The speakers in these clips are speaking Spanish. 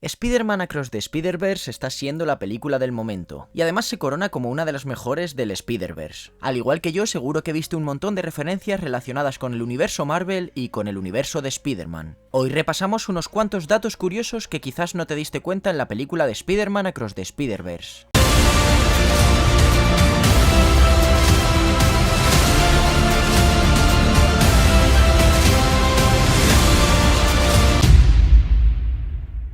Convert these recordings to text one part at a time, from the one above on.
Spider-Man Across the Spider-Verse está siendo la película del momento, y además se corona como una de las mejores del Spider-Verse. Al igual que yo, seguro que viste un montón de referencias relacionadas con el universo Marvel y con el universo de Spider-Man. Hoy repasamos unos cuantos datos curiosos que quizás no te diste cuenta en la película de Spider-Man Across the Spider-Verse.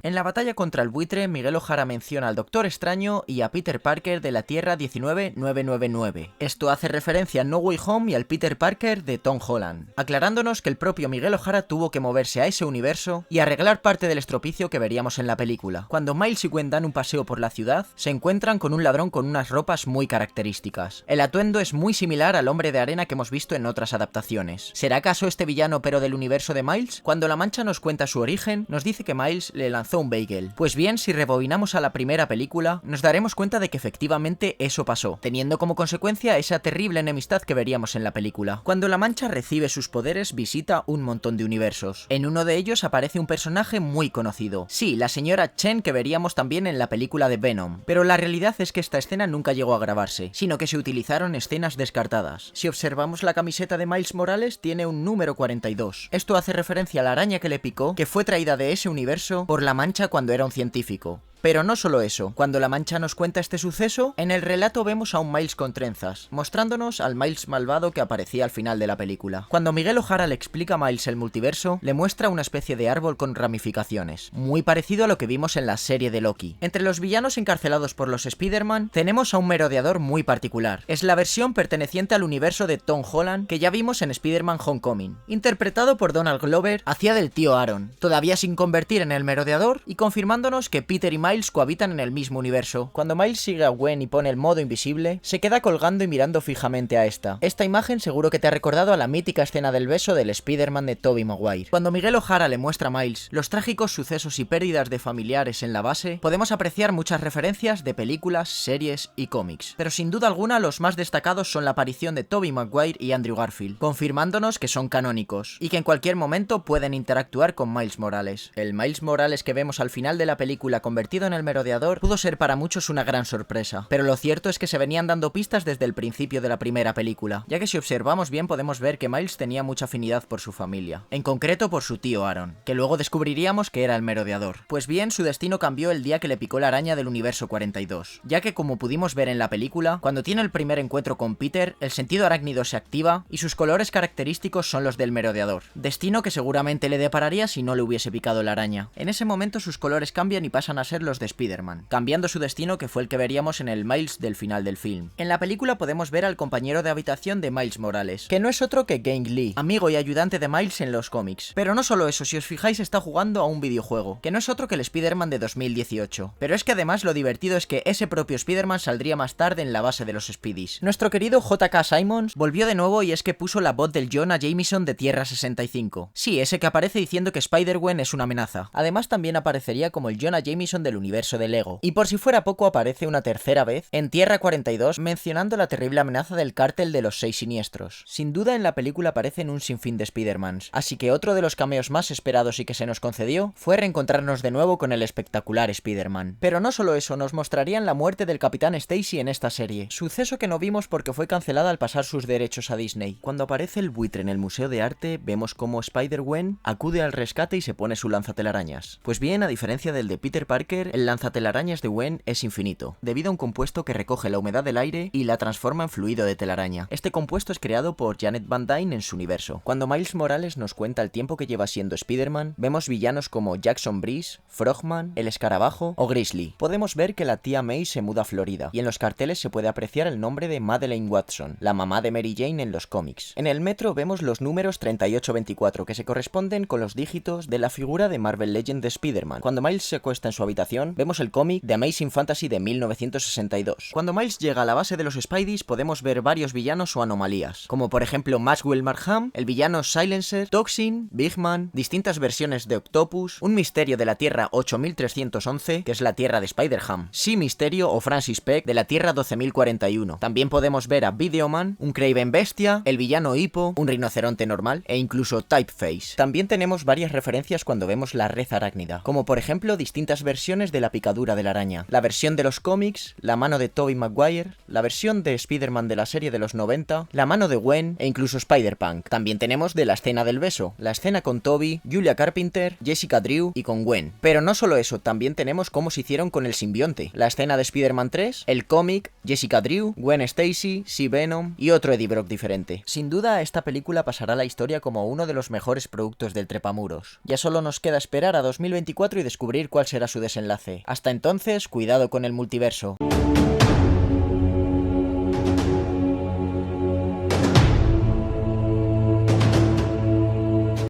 En la batalla contra el buitre, Miguel O'Hara menciona al Doctor Extraño y a Peter Parker de la Tierra 19999. Esto hace referencia a No Way Home y al Peter Parker de Tom Holland, aclarándonos que el propio Miguel O'Hara tuvo que moverse a ese universo y arreglar parte del estropicio que veríamos en la película. Cuando Miles y Gwen dan un paseo por la ciudad, se encuentran con un ladrón con unas ropas muy características. El atuendo es muy similar al Hombre de Arena que hemos visto en otras adaptaciones. ¿Será acaso este villano pero del universo de Miles? Cuando La Mancha nos cuenta su origen, nos dice que Miles le lanzó un bagel. Pues bien, si rebobinamos a la primera película, nos daremos cuenta de que efectivamente eso pasó, teniendo como consecuencia esa terrible enemistad que veríamos en la película. Cuando La Mancha recibe sus poderes, visita un montón de universos. En uno de ellos aparece un personaje muy conocido. Sí, la señora Chen, que veríamos también en la película de Venom. Pero la realidad es que esta escena nunca llegó a grabarse, sino que se utilizaron escenas descartadas. Si observamos la camiseta de Miles Morales, tiene un número 42. Esto hace referencia a la araña que le picó, que fue traída de ese universo por La Mancha cuando era un científico. Pero no solo eso, cuando La Mancha nos cuenta este suceso, en el relato vemos a un Miles con trenzas, mostrándonos al Miles malvado que aparecía al final de la película. Cuando Miguel O'Hara le explica a Miles el multiverso, le muestra una especie de árbol con ramificaciones, muy parecido a lo que vimos en la serie de Loki. Entre los villanos encarcelados por los Spider-Man, tenemos a un merodeador muy particular. Es la versión perteneciente al universo de Tom Holland que ya vimos en Spider-Man Homecoming. Interpretado por Donald Glover, hacía del tío Aaron, todavía sin convertir en el merodeador y confirmándonos que Peter y Miles cohabitan en el mismo universo. Cuando Miles sigue a Gwen y pone el modo invisible, se queda colgando y mirando fijamente a esta. Esta imagen seguro que te ha recordado a la mítica escena del beso del Spider-Man de Tobey Maguire. Cuando Miguel O'Hara le muestra a Miles los trágicos sucesos y pérdidas de familiares en la base, podemos apreciar muchas referencias de películas, series y cómics. Pero sin duda alguna los más destacados son la aparición de Tobey Maguire y Andrew Garfield, confirmándonos que son canónicos y que en cualquier momento pueden interactuar con Miles Morales. El Miles Morales que vemos al final de la película convertido en el merodeador pudo ser para muchos una gran sorpresa, pero lo cierto es que se venían dando pistas desde el principio de la primera película, ya que si observamos bien podemos ver que Miles tenía mucha afinidad por su familia, en concreto por su tío Aaron, que luego descubriríamos que era el merodeador. Pues bien, su destino cambió el día que le picó la araña del universo 42, ya que como pudimos ver en la película, cuando tiene el primer encuentro con Peter, el sentido arácnido se activa y sus colores característicos son los del merodeador, destino que seguramente le depararía si no le hubiese picado la araña. En ese momento sus colores cambian y pasan a ser los de Spider-Man, cambiando su destino, que fue el que veríamos en el Miles del final del film. En la película podemos ver al compañero de habitación de Miles Morales, que no es otro que Gang Lee, amigo y ayudante de Miles en los cómics. Pero no solo eso, si os fijáis está jugando a un videojuego, que no es otro que el Spider-Man de 2018. Pero es que además lo divertido es que ese propio Spider-Man saldría más tarde en la base de los Speedies. Nuestro querido J.K. Simmons volvió de nuevo y es que puso la voz del Jonah Jameson de Tierra 65. Sí, ese que aparece diciendo que Spider-Gwen es una amenaza. Además también aparecería como el Jonah Jameson del universo de Lego. Y por si fuera poco, aparece una tercera vez en Tierra 42 mencionando la terrible amenaza del cártel de los 6 siniestros. Sin duda en la película aparecen un sinfín de Spider-Mans, así que otro de los cameos más esperados y que se nos concedió fue reencontrarnos de nuevo con el espectacular Spider-Man. Pero no solo eso, nos mostrarían la muerte del Capitán Stacy en esta serie, suceso que no vimos porque fue cancelada al pasar sus derechos a Disney. Cuando aparece el buitre en el Museo de Arte, vemos cómo Spider-Gwen acude al rescate y se pone su lanzatelarañas. Pues bien, a diferencia del de Peter Parker, el lanzatelarañas de Gwen es infinito, debido a un compuesto que recoge la humedad del aire y la transforma en fluido de telaraña. Este compuesto es creado por Janet Van Dyne en su universo. Cuando Miles Morales nos cuenta el tiempo que lleva siendo Spider-Man, vemos villanos como Jackson Breeze, Frogman, el Escarabajo o Grizzly. Podemos ver que la tía May se muda a Florida, y en los carteles se puede apreciar el nombre de Madeleine Watson, la mamá de Mary Jane en los cómics. En el metro vemos los números 38-24, que se corresponden con los dígitos de la figura de Marvel Legends de Spider-Man. Cuando Miles se acuesta en su habitación continuación vemos el cómic The Amazing Fantasy de 1962. Cuando Miles llega a la base de los Spideys podemos ver varios villanos o anomalías, como por ejemplo Maxwell Markham, el villano Silencer, Toxin, Big Man, distintas versiones de Octopus, un misterio de la Tierra 8311, que es la Tierra de Spider-Ham, Sea Misterio o Francis Peck de la Tierra 12041. También podemos ver a Videoman, un Kraven Bestia, el villano Hippo, un rinoceronte normal e incluso Typeface. También tenemos varias referencias cuando vemos la red arácnida, como por ejemplo distintas versiones de la picadura de la araña, la versión de los cómics, la mano de Tobey Maguire, la versión de Spider-Man de la serie de los 90, la mano de Gwen e incluso Spider-Punk. También tenemos de la escena del beso, la escena con Tobey, Julia Carpenter, Jessica Drew y con Gwen. Pero no solo eso, también tenemos cómo se hicieron con el simbionte, la escena de Spider-Man 3, el cómic, Jessica Drew, Gwen Stacy, Sea Venom y otro Eddie Brock diferente. Sin duda esta película pasará a la historia como uno de los mejores productos del trepamuros. Ya solo nos queda esperar a 2024 y descubrir cuál será su desenlace. Hasta entonces, cuidado con el multiverso.